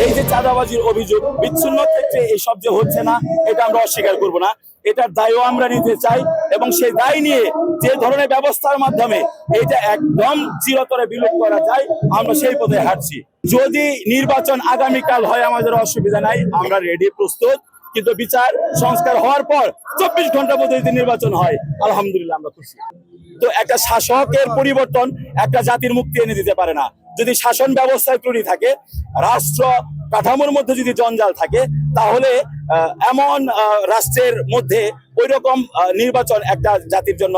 এই যে চাঁদাবাজির অভিযোগ বিচ্ছিন্ন ক্ষেত্রে এসব যে হচ্ছে না, এটা আমরা অস্বীকার করব না। এটার দায়ও আমরা নিতে চাই এবং সেই দায় নিয়ে যে ধরনের ব্যবস্থার মাধ্যমে এটা একদম চিরতরে বিলোপ করা যায়, আমরা সেই পথে হাঁটছি। যদি নির্বাচন আগামীকাল হয় আমাদের অসুবিধা নাই, আমরা রেডি, প্রস্তুত। কিন্তু বিচার সংস্কার হওয়ার পর 24 ঘন্টার মধ্যে যদি নির্বাচন হয়, আলহামদুলিল্লাহ আমরা খুশি। তো একটা শাসকের পরিবর্তন একটা জাতির মুক্তি এনে দিতে পারে না। যদি শাসন ব্যবস্থায় ত্রুটি থাকে, রাষ্ট্র কাঠামোর মধ্যে যদি জঞ্জাল থাকে, তাহলে এমন রাষ্ট্রের মধ্যে ওই রকম নির্বাচন একটা জাতির জন্য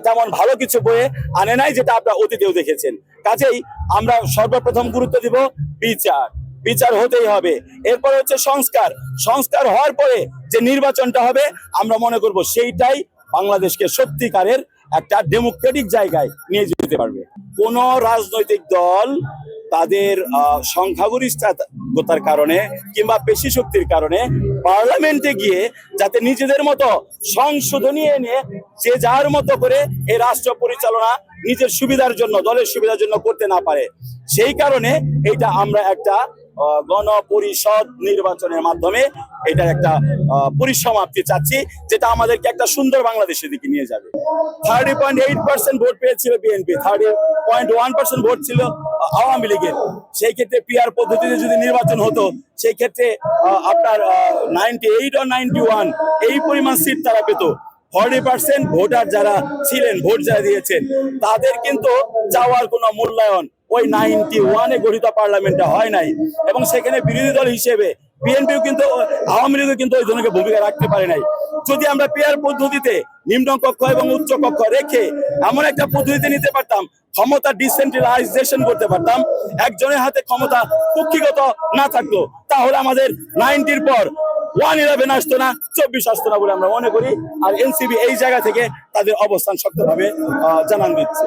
তেমন ভালো কিছু বয়ে আনে নাই, যেটা আপনারা অতীতেও দেখেছেন। কাজেই আমরা সর্বপ্রথম গুরুত্ব দিব বিচার। বিচার হতেই হবে। এরপর হচ্ছে সংস্কার। সংস্কার হওয়ার পরে যে নির্বাচনটা হবে, আমরা মনে করব সেইটাই বাংলাদেশকে সত্যিকারের একটা ডেমোক্রেটিক জায়গায় নিয়ে যেতে পারবে। কোন রাজনৈতিক দল তাদের সংখ্যাগরিষ্ঠতার কারণে কিংবা পেশি শক্তির কারণে পার্লামেন্টে গিয়ে যাতে নিজেদের মতো সংশোধনী এনে যে যার মতো করে এই রাষ্ট্র পরিচালনা নিজের সুবিধার জন্য, দলের সুবিধার জন্য করতে না পারে, সেই কারণে এইটা আমরা একটা গণপরিষদ নির্বাচনের মাধ্যমে এটা একটা পরিসমাপ্তি চাচ্ছি, যেটা আমাদেরকে একটা সুন্দর বাংলাদেশের দিকে নিয়ে যাবে। 30.8% ভোট পেয়েছিল বিএনপি, 30.1% ভোট ছিল আওয়ামী লীগের। সেই ক্ষেত্রে পিআর পদ্ধতিতে যদি নির্বাচন হতো, সেই ক্ষেত্রে আপনার 98 or 91 এই পরিমাণ সিট তারা পেত। 40% ভোটার যারা ছিলেন, ভোট যারা দিয়েছেন, তাদের কিন্তু চাওয়ার কোনো মূল্যায়ন ওই 91-এ গঠিত পার্লামেন্টে হয় নাই। এবং সেখানে বিরোধী দল হিসেবে বিএনপিও কিন্তু, আওয়ামী লীগও কিন্তু ওই ধরনের ভূমিকা রাখতে পারে নাই। যদি আমরা পেয়ার পদ্ধতিতে নিম্ন কক্ষ এবং উচ্চ কক্ষ রেখে এমন একটা পদ্ধতিতে নিতে পারতাম, ক্ষমতা ডিসেন্ট্রালাইজেশন করতে পারতাম, একজনের হাতে ক্ষমতা কক্ষিগত না থাকতো, তাহলে আমাদের 90-র পর 111 আসতো না, 24 আসতো না বলে আমরা মনে করি। আর এনসিপি এই জায়গা থেকে তাদের অবস্থান শক্তভাবে জানান দিচ্ছে।